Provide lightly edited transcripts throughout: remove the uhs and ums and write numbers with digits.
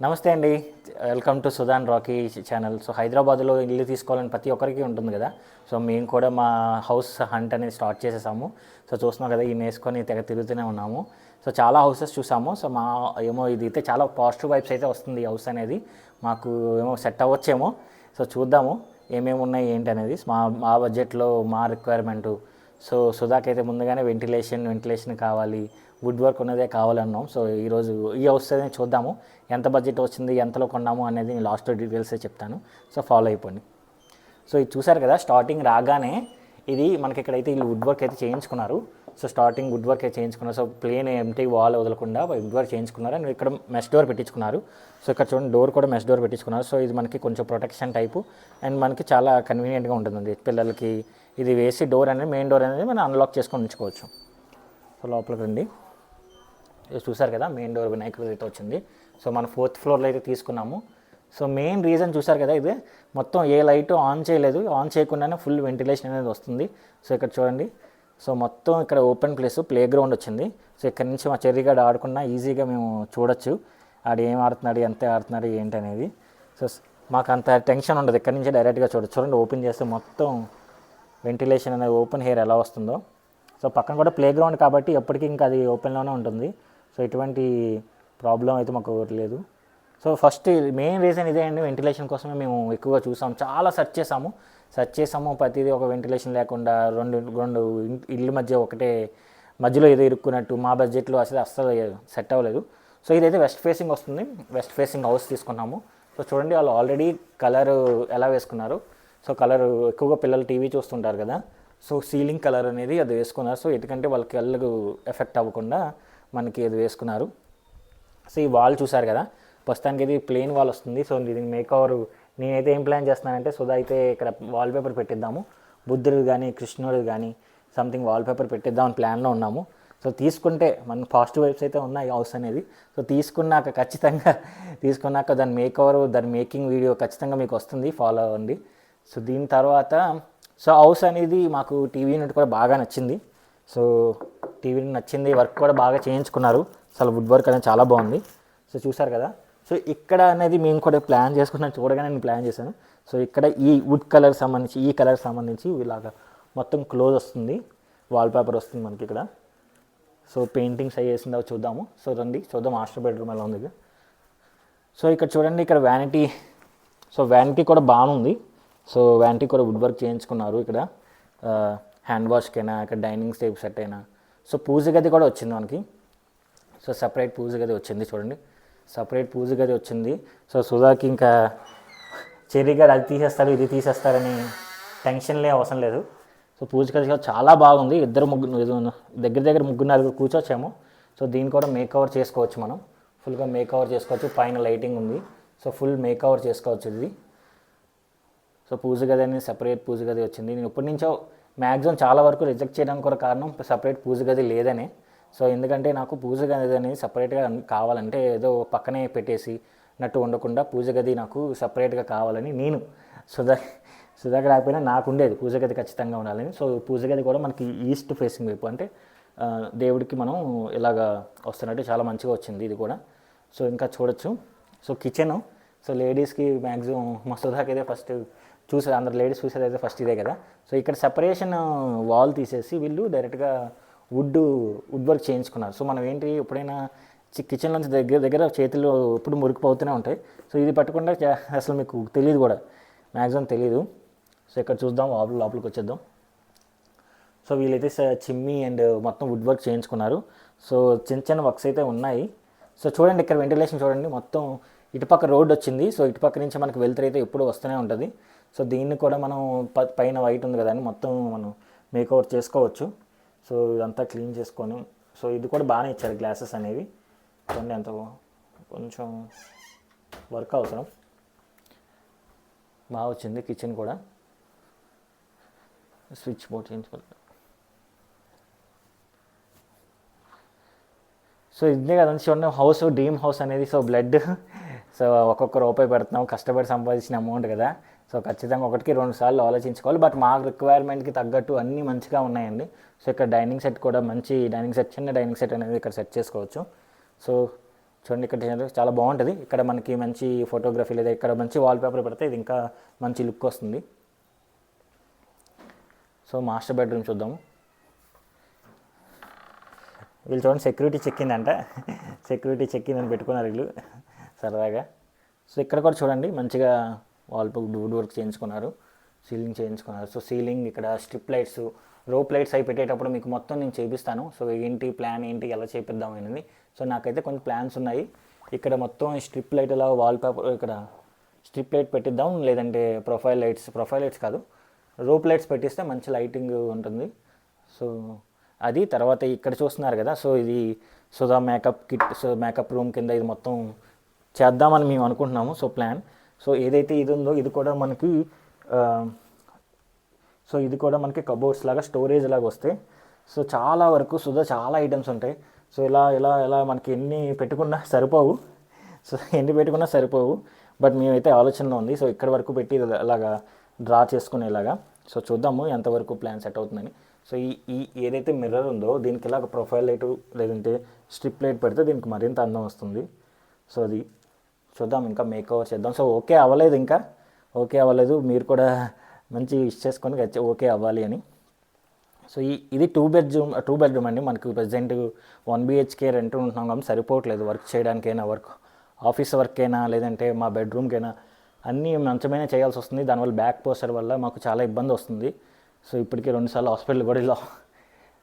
నమస్తే అండి. Welcome to సుధాన్ Rocky channel. So హైదరాబాద్లో ఇల్లు తీసుకోవాలని ప్రతి ఒక్కరికి ఉంటుంది కదా. సో మేము కూడా మా హౌస్ హంట్ అనేది స్టార్ట్ చేసేసాము. సో చూస్తున్నాం కదా, ఈ వేసుకొని తెగ తిరుగుతూనే ఉన్నాము. సో చాలా హౌసెస్ చూసాము. సో మా ఏమో ఇది అయితే చాలా పాజిటివ్ వైబ్స్ అయితే వస్తుంది. ఈ హౌస్ అనేది మాకు ఏమో సెట్ అవ్వచ్చేమో. సో చూద్దాము ఏమేమి ఉన్నాయి ఏంటి అనేది మా మా బడ్జెట్లో మా రిక్వైర్మెంటు. సో సుధాకైతే ముందుగానే వెంటిలేషన్ కావాలి, వుడ్ వర్క్ ఉన్నదే కావాలన్నాం. సో ఈరోజు ఈ హౌస్ అనేది చూద్దాము, ఎంత బడ్జెట్ వచ్చింది, ఎంతలో కొన్నాము అనేది నేను లాస్ట్లో డీటెయిల్సే చెప్తాను. సో ఫాలో అయిపోండి. సో ఇది చూసారు కదా, స్టార్టింగ్ రాగానే ఇది మనకి ఇక్కడైతే వీళ్ళు వుడ్ వర్క్ అయితే చేయించుకున్నారు. సో స్టార్టింగ్ వుడ్ వర్క్ అయితే చేయించుకున్నారు. సో ప్లేన్ ఎంటీ వాల్ వదలకుండా వుడ్ వర్క్ చేయించుకున్నారు. అండ్ ఇక్కడ మెష్ డోర్ పెట్టించుకున్నారు. సో ఇక్కడ చూడండి, డోర్ కూడా మెష్ డోర్ పెట్టించుకున్నారు. సో ఇది మనకి కొంచెం ప్రొటెక్షన్ టైపు అండ్ మనకి చాలా కన్వీనియంట్గా ఉంటుంది పిల్లలకి. ఇది వేసి డోర్ అనేది, మెయిన్ డోర్ అనేది మనం అన్లాక్ చేసుకొని ఉంచుకోవచ్చు. సో లోపలికి రండి. చూసారు కదా, మెయిన్ డోర్ వినాయకుడు అయితే వచ్చింది. సో మన 4th ఫ్లోర్లో అయితే తీసుకున్నాము. సో మెయిన్ రీజన్ చూసారు కదా, ఇది మొత్తం ఏ లైట్ ఆన్ చేయలేదు, ఆన్ చేయకుండానే ఫుల్ వెంటిలేషన్ అనేది వస్తుంది. సో ఇక్కడ చూడండి, సో మొత్తం ఇక్కడ ఓపెన్ ప్లే గ్రౌండ్ వచ్చింది. సో ఇక్కడ నుంచి మా చెర్రీగాడు ఆడుకున్నా ఈజీగా మేము చూడొచ్చు ఆడు ఏం ఆడుతున్నాడు, ఎంత ఆడుతున్నాడు ఏంటి అనేది. సో మాకు అంత టెన్షన్ ఉండదు, ఇక్కడ నుంచే డైరెక్ట్గా చూడొచ్చు. చూడండి, ఓపెన్ చేస్తే మొత్తం వెంటిలేషన్ అనేది ఓపెన్ ఎయిర్ ఎలా వస్తుందో. సో పక్కన కూడా ప్లే గ్రౌండ్ కాబట్టి ఎప్పటికీ ఇంకా అది ఓపెన్లోనే ఉంటుంది. సో ఎటువంటి ప్రాబ్లం అయితే మాకు లేదు. సో ఫస్ట్ మెయిన్ రీజన్ ఇదే అండి, వెంటిలేషన్ కోసమే మేము ఎక్కువగా చూసాము. చాలా సెర్చ్ చేసాము ప్రతిదీ ఒక వెంటిలేషన్ లేకుండా రెండు ఇల్లు మధ్య ఒకటే మధ్యలో ఏదో ఇరుక్కున్నట్టు మా బడ్జెట్లో అస్సలు సెట్ అవ్వలేదు. సో ఇదైతే వెస్ట్ ఫేసింగ్ వస్తుంది, వెస్ట్ ఫేసింగ్ హౌస్ తీసుకున్నాము. సో చూడండి, వాళ్ళు ఆల్రెడీ కలర్ ఎలా వేసుకున్నారు. సో కలర్ ఎక్కువగా పిల్లలు టీవీ చూస్తుంటారు కదా, సో సీలింగ్ కలర్ అనేది అది వేసుకున్నారు. సో ఎందుకంటే వాళ్ళ కళ్ళకు ఎఫెక్ట్ అవ్వకుండా మనకి అది వేసుకున్నారు. సో ఈ వాల్ చూసారు కదా, ప్రస్తుతానికి ఇది ప్లెయిన్ వాల్ వస్తుంది. సో దీనికి మేకవర్ నేనైతే ఏం ప్లాన్ చేస్తున్నానంటే, సుధా అయితే ఇక్కడ వాల్పేపర్ పెట్టిద్దాము, బుద్ధుడు కానీ కృష్ణుడు కానీ సంథింగ్ వాల్పేపర్ పెట్టిద్దామని ప్లాన్లో ఉన్నాము. సో తీసుకుంటే మన పాజిటివ్ వైబ్స్ అయితే ఉన్నాయి హౌస్ అనేది. సో తీసుకున్నాక దాని మేకవర్, దాని మేకింగ్ వీడియో ఖచ్చితంగా మీకు వస్తుంది, ఫాలో అవ్వండి. సో దీని తర్వాత సో హౌస్ అనేది మాకు టీవీ యూనిట్ కూడా బాగా నచ్చింది. సో టీవీ నచ్చింది, వర్క్ కూడా బాగా చేయించుకున్నారు. అసలు వుడ్ వర్క్ అనేది చాలా బాగుంది. సో చూసారు కదా, సో ఇక్కడ అనేది మేము కూడా ప్లాన్ చేసుకున్నాను, చూడగానే నేను ప్లాన్ చేశాను. సో ఇక్కడ ఈ వుడ్ కలర్ సంబంధించి, ఈ కలర్ సంబంధించి ఇలాగా మొత్తం క్లోజ్ వస్తుంది, వాల్పేపర్ వస్తుంది మనకి ఇక్కడ. సో పెయింటింగ్స్ అవి వేసిందో చూద్దాము. సో రండి చూద్దాం మాస్టర్ బెడ్రూమ్ ఎలా ఉంది. సో ఇక్కడ చూడండి, ఇక్కడ వ్యానిటీ. సో వ్యానిటీ కూడా బాగుంది. సో వ్యానిటీ కూడా వుడ్ వర్క్ చేయించుకున్నారు. ఇక్కడ హ్యాండ్ వాష్కైనా, ఇక్కడ డైనింగ్ టేబుల్ సెట్ అయినా. సో పూజ గది కూడా వచ్చింది మనకి. సో సపరేట్ పూజ గది వచ్చింది, చూడండి సపరేట్ పూజ గది వచ్చింది. సో సుధాకి ఇంకా చెర్రీగా అది తీసేస్తారు ఇది తీసేస్తారని టెన్షన్లే అవసరం లేదు. సో పూజ గది చాలా బాగుంది. దగ్గర ముగ్గురు నలుగురు కూర్చోవచ్చేమో. సో దీన్ని కూడా మేకవర్ చేసుకోవచ్చు, మనం ఫుల్గా మేకవర్ చేసుకోవచ్చు. పైన లైటింగ్ ఉంది, సో ఫుల్ మేకవర్ చేసుకోవచ్చు ఇది. సో పూజ గది అనేది సపరేట్ పూజ గది వచ్చింది. నేను ఇప్పటి నుంచో మ్యాక్సిమం చాలా వరకు రిజెక్ట్ చేయడానికి కూడా కారణం సపరేట్ పూజ గది లేదనే. సో ఎందుకంటే నాకు పూజ గది అనేది సపరేట్గా కావాలంటే ఏదో పక్కనే పెట్టేసి నట్టు ఉండకుండా పూజ గది నాకు సపరేట్గా కావాలని నేను సుధాకి రాకపోయినా నాకు ఉండేది పూజ గది ఖచ్చితంగా ఉండాలని. సో పూజ గది కూడా మనకి ఈస్ట్ ఫేసింగ్ వైపు, అంటే దేవుడికి మనం ఇలాగా వస్తున్నట్టు చాలా మంచిగా వచ్చింది ఇది కూడా. సో ఇంకా చూడొచ్చు. సో కిచెను, సో లేడీస్కి మ్యాక్సిమం మా సుధాకి అయితే ఫస్ట్ చూసేది, అందరు లేడీస్ చూసేది అయితే ఫస్ట్ ఇదే కదా. సో ఇక్కడ సెపరేషన్ వాల్ తీసేసి వీళ్ళు డైరెక్ట్గా వుడ్ వర్క్ చేయించుకున్నారు. సో మనం ఏంటి ఎప్పుడైనా కిచెన్లోంచి దగ్గర చేతులు ఎప్పుడు మురికిపోతూనే ఉంటాయి. సో ఇది పట్టకుండా అసలు మీకు తెలియదు కూడా, మ్యాక్సిమం తెలియదు. సో ఇక్కడ చూద్దాం, లోపలికి వచ్చేద్దాం. సో వీళ్ళైతే చిమ్మి అండ్ మొత్తం వుడ్ వర్క్ చేయించుకున్నారు. సో చిన్న వర్క్స్ అయితే ఉన్నాయి. సో చూడండి, ఇక్కడ వెంటిలేషన్ చూడండి, మొత్తం ఇటుపక్క రోడ్ వచ్చింది. సో ఇటుపక్క నుంచి మనకి వెళ్తురు అయితే ఎప్పుడు వస్తూనే ఉంటుంది. సో దీన్ని కూడా మనం పైన వైట్ ఉంది కదా అని మొత్తం మనం మేకవర్ చేసుకోవచ్చు. సో ఇదంతా క్లీన్ చేసుకొని, సో ఇది కూడా బాగానే ఇచ్చారు గ్లాసెస్ అనేవి. చూడండి అంత కొంచెం వర్క్ అవసరం, బాగా వచ్చింది. కిచెన్ కూడా స్విచ్ బోర్డ్ చేయించుకోవాలి. సో ఇదే కదండి చూడండి, హౌస్ డ్రీమ్ హౌస్ అనేది. సో బ్లడ్, సో ఒక్కొక్క రూపాయి పెడుతున్నాం, కష్టపడి సంపాదించిన అమౌంట్ కదా. సో ఖచ్చితంగా 1-2 సార్లు ఆలోచించుకోవాలి. బట్ మా రిక్వైర్మెంట్కి తగ్గట్టు అన్నీ మంచిగా ఉన్నాయండి. సో ఇక్కడ డైనింగ్ సెట్ కూడా మంచి డైనింగ్ సెట్, చిన్న డైనింగ్ సెట్ అనేది ఇక్కడ సెట్ చేసుకోవచ్చు. సో చూడండి ఇక్కడ చాలా బాగుంటుంది. ఇక్కడ మనకి మంచి ఫోటోగ్రఫీ లేదా ఇక్కడ మంచి వాల్పేపర్ పెడితే ఇది ఇంకా మంచి లుక్ వస్తుంది. సో మాస్టర్ బెడ్రూమ్ చూద్దాము. వీళ్ళు చూడండి సెక్యూరిటీ చెక్ ఇన్ అంట, సెక్యూరిటీ చెక్ ఇన్ అని పెట్టుకున్నారు వీళ్ళు సరదాగా. సో ఇక్కడ కూడా చూడండి మంచిగా వుడ్ వర్క్ చేయించుకున్నారు, సీలింగ్ చేయించుకున్నారు. సో సీలింగ్ ఇక్కడ స్ట్రిప్ లైట్స్, రోప్ లైట్స్ అవి పెట్టేటప్పుడు మీకు మొత్తం నేను చేపిస్తాను. సో ఏంటి ప్లాన్ ఏంటి ఎలా చేపిద్దాం అనేది. సో నాకైతే కొన్ని ప్లాన్స్ ఉన్నాయి. ఇక్కడ మొత్తం స్ట్రిప్ లైట్ అలా వాల్పేపర్ ఇక్కడ స్ట్రిప్ లైట్ పెట్టిద్దాం, లేదంటే ప్రొఫైల్ లైట్స్ కాదు రోప్ లైట్స్ పెట్టిస్తే మంచి లైటింగ్ ఉంటుంది. సో అది తర్వాత ఇక్కడ చూస్తున్నారు కదా. సో ఇది Sudha makeup kit, so makeup room కింద ఇది మొత్తం చేద్దామని మేము అనుకుంటున్నాము. So plan. సో ఏదైతే ఇది ఉందో ఇది కూడా మనకి కబోర్డ్స్ లాగా స్టోరేజ్ లాగా వస్తాయి. సో చాలా వరకు సుధా చాలా ఐటమ్స్ ఉంటాయి. సో ఇలా మనకి ఎన్ని పెట్టుకున్నా సరిపోవు. బట్ మేమైతే ఆలోచనలో ఉంది. సో ఇక్కడ వరకు పెట్టి అలాగా డ్రా చేసుకునేలాగా. సో చూద్దాము ఎంతవరకు ప్లాన్ సెట్ అవుతుందని. సో ఈ ఏదైతే మిర్రర్ ఉందో దీనికి ఇలా ఒక ప్రొఫైల్ లైట్ లేదంటే స్ట్రిప్ లైట్ పెడితే దీనికి మరింత అందం వస్తుంది. సో అది చూద్దాం, ఇంకా మేక్ ఓవర్ చేద్దాం. సో ఓకే అవ్వలేదు, మీరు కూడా మంచి విష్ చేసుకొని ఓకే అవ్వాలి అని. సో ఇది టూ బెడ్రూమ్ అండి. మనకు ప్రజెంట్ 1 BHK రెంట్ ఉంటున్నాం కాబట్టి సరిపోవట్లేదు వర్క్ చేయడానికైనా, ఆఫీస్ వర్క్ అయినా లేదంటే మా బెడ్రూమ్కైనా అన్నీ మంచమైన చేయాల్సి వస్తుంది. దానివల్ల బ్యాక్ పోస్చర్ వల్ల మాకు చాలా ఇబ్బంది వస్తుంది. సో ఇప్పటికే 2 సార్లు హాస్పిటల్ కూడా వెళ్ళాం.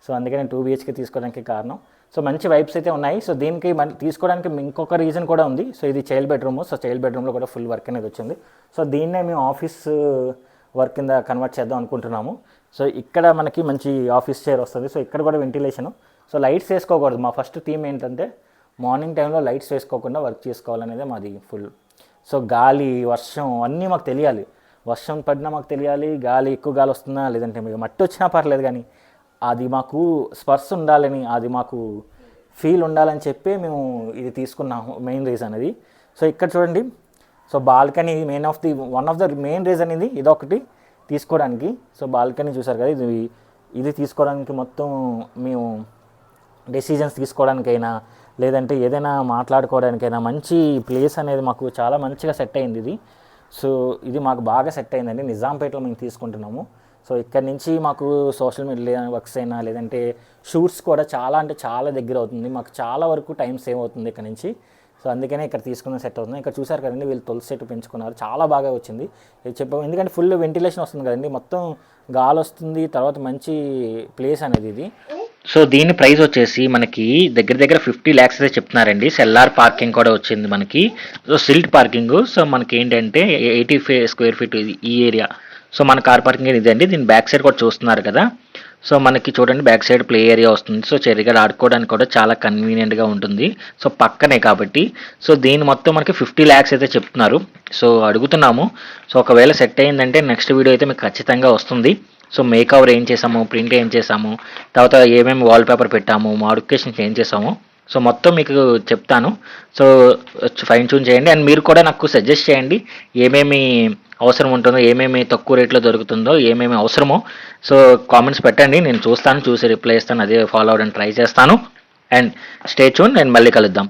సో అందుకే నేను 2 BHK తీసుకోవడానికి కారణం. సో మంచి వైబ్స్ అయితే ఉన్నాయి. సో దీనికి తీసుకోవడానికి ఇంకొక రీజన్ కూడా ఉంది. సో ఇది చైల్డ్ బెడ్రూమ్. సో చైల్డ్ బెడ్రూమ్లో కూడా ఫుల్ వర్క్ అనేది వచ్చింది. సో దీన్నే మేము ఆఫీస్ వర్క్ కింద కన్వర్ట్ చేద్దాం అనుకుంటున్నాము. సో ఇక్కడ మనకి మంచి ఆఫీస్ చైర్ వస్తుంది. సో ఇక్కడ కూడా వెంటిలేషను. సో లైట్స్ వేసుకోకూడదు. మా ఫస్ట్ థీమ్ ఏంటంటే మార్నింగ్ టైంలో లైట్స్ వేసుకోకుండా వర్క్ చేసుకోవాలనేది మాది ఫుల్. సో గాలి, వర్షం అన్నీ మాకు తెలియాలి. వర్షం పడినా మాకు తెలియాలి, ఎక్కువ గాలి వస్తుందా లేదంటే మీకు మట్టి వచ్చినా పర్లేదు, కానీ అది మాకు స్పర్శ ఉండాలని, అది మాకు ఫీల్ ఉండాలని చెప్పి మేము ఇది తీసుకున్నాము. మెయిన్ రీజన్ అది. సో ఇక్కడ చూడండి. So balcony one of the main reason ఇదొకటి తీసుకోవడానికి. సో బాల్కనీ చూసారు కదా, ఇది తీసుకోవడానికి మొత్తం మేము డెసిజన్స్ తీసుకోవడానికైనా లేదంటే ఏదైనా మాట్లాడుకోవడానికైనా మంచి ప్లేస్ అనేది మాకు చాలా మంచిగా సెట్ అయింది ఇది. సో ఇది మాకు బాగా సెట్ అయిందండి. నిజాంపేటలో మేము తీసుకుంటున్నాము. సో ఇక్కడ నుంచి మాకు సోషల్ మీడియా వర్క్స్ అయినా లేదంటే షూట్స్ కూడా చాలా దగ్గర అవుతుంది. మాకు చాలా వరకు టైం సేవ్ అవుతుంది ఇక్కడ నుంచి. సో అందుకనే ఇక్కడ తీసుకున్న సెట్ అవుతుంది. ఇక్కడ చూసారు కదండి, వీళ్ళు తులసి చెట్టు పెంచుకున్నారు, చాలా బాగా వచ్చింది. ఇది చెప్పాము ఎందుకంటే ఫుల్ వెంటిలేషన్ వస్తుంది కదండి, మొత్తం గాలి వస్తుంది, తర్వాత మంచి ప్లేస్ అనేది ఇది. సో దీని ప్రైస్ వచ్చేసి మనకి దగ్గర 50 lakhs అయితే చెప్తున్నారండి. సెల్లార్ పార్కింగ్ కూడా వచ్చింది మనకి. So silt parking. సో మనకి ఏంటంటే 80 square feet ఈ ఏరియా. సో మన కార్ పార్కింగ్ ఇదండి. దీని బ్యాక్ సైడ్ కూడా చూస్తున్నారు కదా. సో మనకి చూడండి బ్యాక్ సైడ్ ప్లే ఏరియా వస్తుంది. సో చెరిగా ఆడుకోవడానికి కూడా చాలా కన్వీనియంట్గా ఉంటుంది. సో పక్కనే కాబట్టి. సో దీని మొత్తం మనకి 50 lakhs అయితే చెప్తున్నారు. సో అడుగుతున్నాము. సో ఒకవేళ సెట్ అయిందంటే నెక్స్ట్ వీడియో అయితే మీకు ఖచ్చితంగా వస్తుంది. సో మేక్ ఓవర్ ఏం చేసాము, ప్రింట్ ఏం చేసాము, తర్వాత ఏమేమి వాల్పేపర్ పెట్టాము, మోడిఫికేషన్స్ ఏం చేసాము, సో మొత్తం మీకు చెప్తాను. సో ఫైన్ ట్యూన్ చేయండి. అండ్ మీరు కూడా నాకు సజెస్ట్ చేయండి ఏమేమి అవసరం ఉంటుందో, ఏమేమి తక్కువ రేట్లో దొరుకుతుందో, ఏమేమి అవసరమో. సో కామెంట్స్ పెట్టండి, నేను చూస్తాను, చూసి రిప్లై ఇస్తాను, అదే ఫాలో అవ్వడానికి ట్రై చేస్తాను. అండ్ స్టే ట్యూన్, నేను మళ్ళీ కలుద్దాం.